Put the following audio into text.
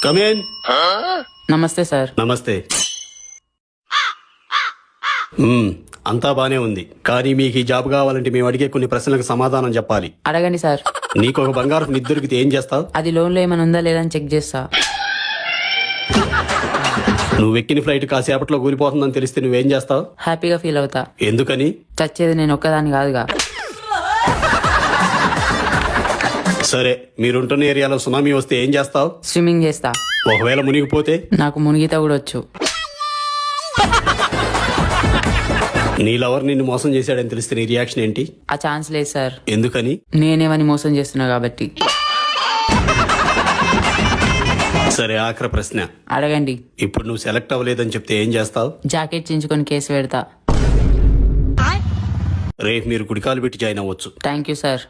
Come in. నమస్తే sir. నమస్తే. అంతా బానే ఉంది, కానీ మీకు ఈ జాబ్ కావాలంటే మేము అడిగే కొన్ని ప్రశ్నలకు సమాధానం చెప్పాలి. అడగండి సార్. నీకు ఒక బంగారం నిధి దొరికితే ఏం చేస్తావు? అది లోన్లో ఏమైనా ఉందా లేదా అని చెక్ చేస్తా. నువ్వు ఎక్కిన ఫ్లైట్ కాసేపట్లో కూలిపోతుందని తెలిస్తే నువ్వేం చేస్తావు? హ్యాపీగా ఫీల్ అవుతా. ఎందుకని? చచ్చేది నేను ఒక్కదాన్ని కాదుగా. సరే, మీరుంటున్న ఏరియాలో సునామీ వస్తే ఏం చేస్తావు? స్విమ్మింగ్ చేస్తా. ఒకవేళ మునిగిపోతే? నాకు మునిగిత కూడా వచ్చు. నీ లవర్ నిన్ను మోసం చేశాడని తెలిస్తే నీ రియాక్షన్ ఏంటి? ఆ ఛాన్స్ లేదు సార్. ఎందుకని? నేనేమని మోసం చేస్తున్నా కాబట్టి. సరే, ఆఖరి ప్రశ్న అడగండి. ఇప్పుడు నువ్వు సెలెక్ట్ అవ్వలేదని చెప్తే ఏం చేస్తావు? జాకెట్ చించుకొని కేసు పెడతా. రేపు మీరు గుడికాలు పెట్టి జాయిన్ అవ్వచ్చు. Thank you sir.